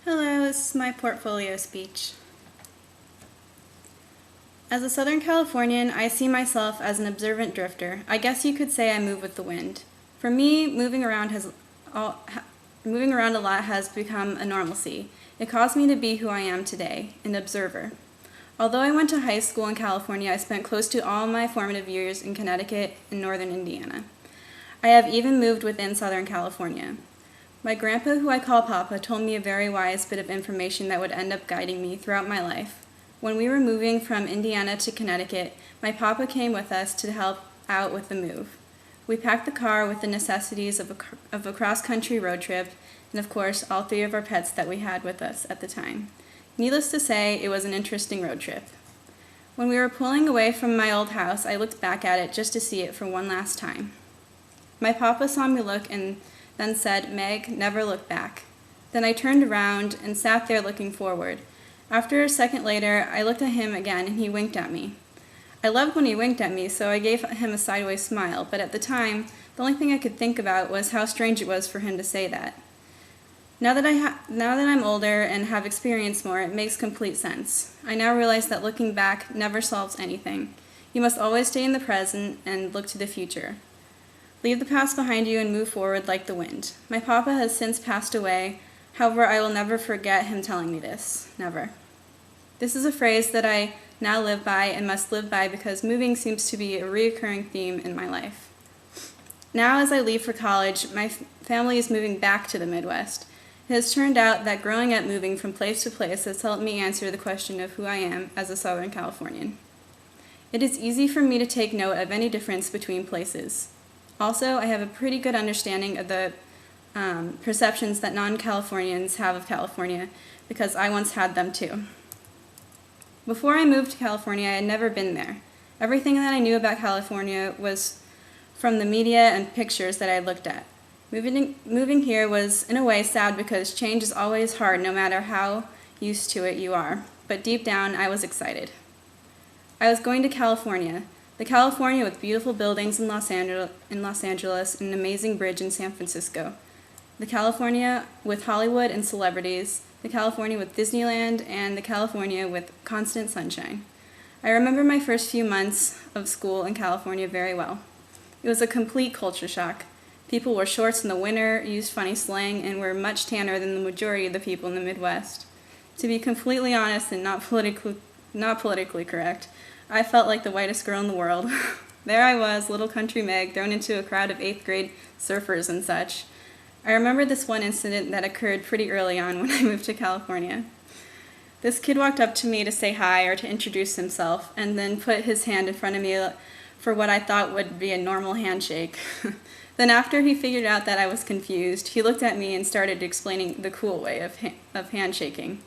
Hello, this is my portfolio speech. As a Southern Californian, I see myself as an observant drifter. I guess you could say I move with the wind. For me, moving around a lot has become a normalcy. It caused me to be who I am today, an observer. Although I went to high school in California, I spent close to all my formative years in Connecticut and northern Indiana. I have even moved within Southern California. My grandpa, who I call Papa, told me a very wise bit of information that would end up guiding me throughout my life. When we were moving from Indiana to Connecticut, my Papa came with us to help out with the move. We packed the car with the necessities of a cross-country road trip, and of course, all three of our pets that we had with us at the time. Needless to say, it was an interesting road trip. When we were pulling away from my old house, I looked back at it just to see it for one last time. My Papa saw me look and then said, "Meg, never look back." Then I turned around and sat there looking forward. After a second later, I looked at him again and he winked at me. I loved when he winked at me, so I gave him a sideways smile, but at the time, the only thing I could think about was how strange it was for him to say that. Now that I'm older and have experienced more, it makes complete sense. I now realize that looking back never solves anything. You must always stay in the present and look to the future. Leave the past behind you and move forward like the wind. My Papa has since passed away. However, I will never forget him telling me this. Never. This is a phrase that I now live by and must live by because moving seems to be a recurring theme in my life. Now, as I leave for college, my family is moving back to the Midwest. It has turned out that growing up moving from place to place has helped me answer the question of who I am as a Southern Californian. It is easy for me to take note of any difference between places. Also, I have a pretty good understanding of the perceptions that non-Californians have of California because I once had them too. Before I moved to California, I had never been there. Everything that I knew about California was from the media and pictures that I looked at. Moving here was, in a way, sad because change is always hard no matter how used to it you are. But deep down, I was excited. I was going to California. The California with beautiful buildings in Los Angeles and an amazing bridge in San Francisco. The California with Hollywood and celebrities. The California with Disneyland, and the California with constant sunshine. I remember my first few months of school in California very well. It was a complete culture shock. People wore shorts in the winter, used funny slang, and were much tanner than the majority of the people in the Midwest. To be completely honest and not politically correct, I felt like the whitest girl in the world. There I was, little country Meg, thrown into a crowd of 8th grade surfers and such. I remember this one incident that occurred pretty early on when I moved to California. This kid walked up to me to say hi or to introduce himself, and then put his hand in front of me for what I thought would be a normal handshake. Then after he figured out that I was confused, he looked at me and started explaining the cool way of handshaking.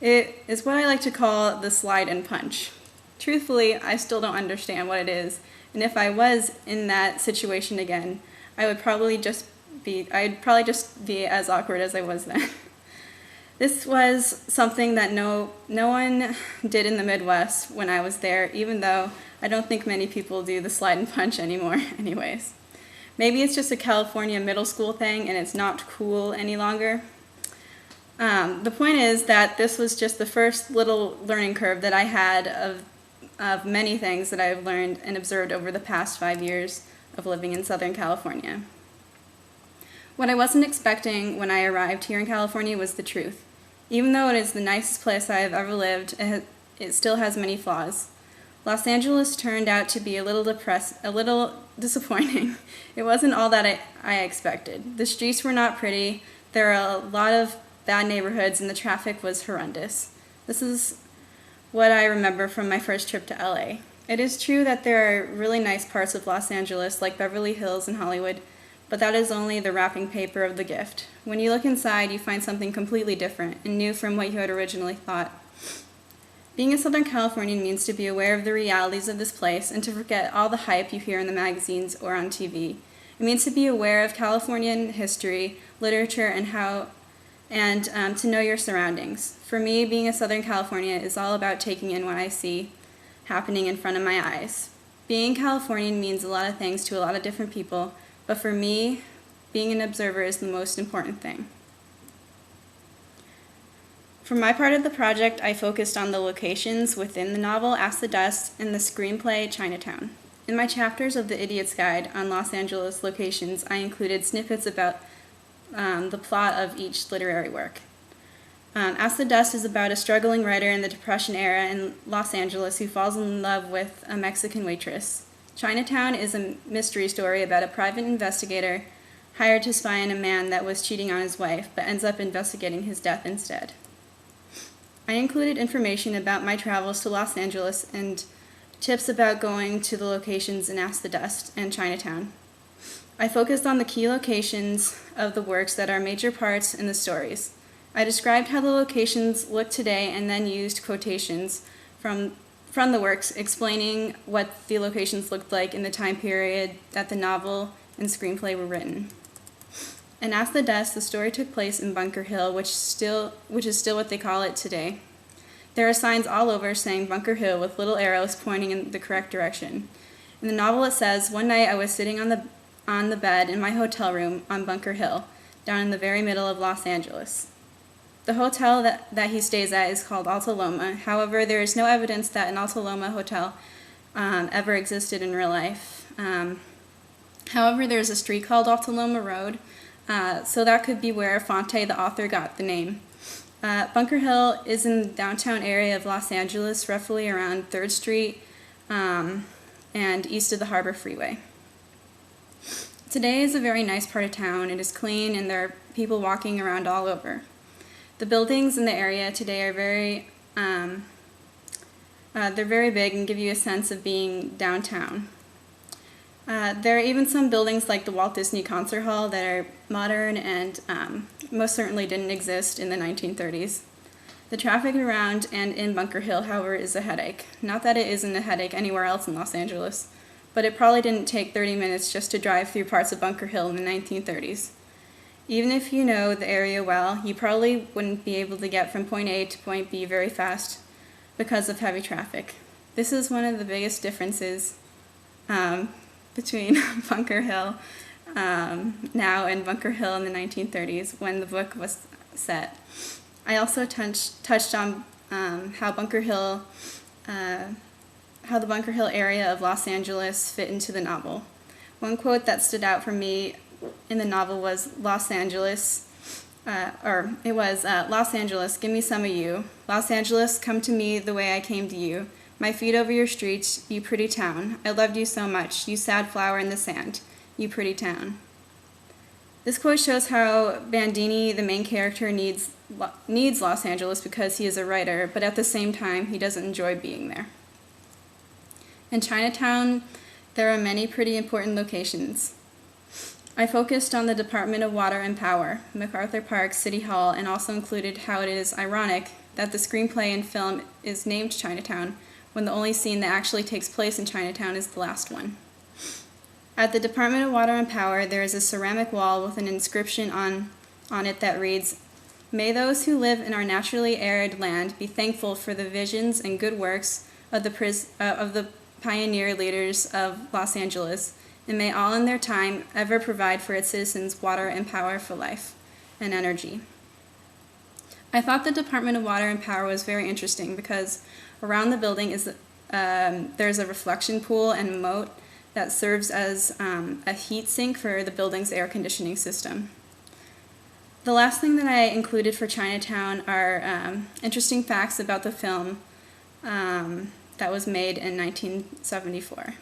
It is what I like to call the slide and punch. Truthfully, I still don't understand what it is, and if I was in that situation again, I'd probably just be as awkward as I was then. This was something that no one did in the Midwest when I was there, even though I don't think many people do the slide and punch anymore anyways. Maybe it's just a California middle school thing and it's not cool any longer. The point is that this was just the first little learning curve that I had of many things that I've learned and observed over the past 5 years of living in Southern California. What I wasn't expecting when I arrived here in California was the truth. Even though it is the nicest place I have ever lived, it still has many flaws. Los Angeles turned out to be a little disappointing. It wasn't all that I expected. The streets were not pretty, there are a lot of bad neighborhoods, and the traffic was horrendous. This is what I remember from my first trip to LA. It is true that there are really nice parts of Los Angeles, like Beverly Hills and Hollywood, but that is only the wrapping paper of the gift. When you look inside, you find something completely different and new from what you had originally thought. Being a Southern Californian means to be aware of the realities of this place and to forget all the hype you hear in the magazines or on TV. It means to be aware of Californian history, literature, and to know your surroundings. For me, being a Southern Californian is all about taking in what I see happening in front of my eyes. Being Californian means a lot of things to a lot of different people, but for me, being an observer is the most important thing. For my part of the project, I focused on the locations within the novel Ask the Dust and the screenplay Chinatown. In my chapters of The Idiot's Guide on Los Angeles locations, I included snippets about the plot of each literary work. Ask the Dust is about a struggling writer in the Depression era in Los Angeles who falls in love with a Mexican waitress. Chinatown is a mystery story about a private investigator hired to spy on a man that was cheating on his wife, but ends up investigating his death instead. I included information about my travels to Los Angeles and tips about going to the locations in Ask the Dust and Chinatown. I focused on the key locations of the works that are major parts in the stories. I described how the locations look today and then used quotations from the works explaining what the locations looked like in the time period that the novel and screenplay were written. In Ask the Dust, the story took place in Bunker Hill, which is still what they call it today. There are signs all over saying Bunker Hill with little arrows pointing in the correct direction. In the novel it says, "One night I was sitting on the bed in my hotel room on Bunker Hill, down in the very middle of Los Angeles." The hotel that he stays at is called Alta Loma. However, there is no evidence that an Alta Loma hotel ever existed in real life. However, there's a street called Alta Loma Road, so that could be where Fonte, the author, got the name. Bunker Hill is in the downtown area of Los Angeles, roughly around 3rd Street and east of the Harbor Freeway. Today is a very nice part of town. It is clean and there are people walking around all over. The buildings in the area today are they're very big and give you a sense of being downtown. There are even some buildings like the Walt Disney Concert Hall that are modern and most certainly didn't exist in the 1930s. The traffic around and in Bunker Hill, however, is a headache. Not that it isn't a headache anywhere else in Los Angeles, but it probably didn't take 30 minutes just to drive through parts of Bunker Hill in the 1930s. Even if you know the area well, you probably wouldn't be able to get from point A to point B very fast because of heavy traffic. This is one of the biggest differences between Bunker Hill now and Bunker Hill in the 1930s when the book was set. I also touched on how the Bunker Hill area of Los Angeles fit into the novel. One quote that stood out for me in the novel was Los Angeles, Los Angeles, give me some of you. Los Angeles, come to me the way I came to you. My feet over your streets, you pretty town. I loved you so much, you sad flower in the sand, you pretty town. This quote shows how Bandini, the main character, needs Los Angeles because he is a writer, but at the same time, he doesn't enjoy being there. In Chinatown, there are many pretty important locations. I focused on the Department of Water and Power, MacArthur Park, City Hall, and also included how it is ironic that the screenplay and film is named Chinatown, when the only scene that actually takes place in Chinatown is the last one. At the Department of Water and Power, there is a ceramic wall with an inscription on it that reads, "May those who live in our naturally arid land be thankful for the visions and good works of the pioneer leaders of Los Angeles, and may all in their time ever provide for its citizens water and power for life and energy." I thought the Department of Water and Power was very interesting because around the building there's a reflection pool and moat that serves as a heat sink for the building's air conditioning system. The last thing that I included for Chinatown are interesting facts about the film that was made in 1974.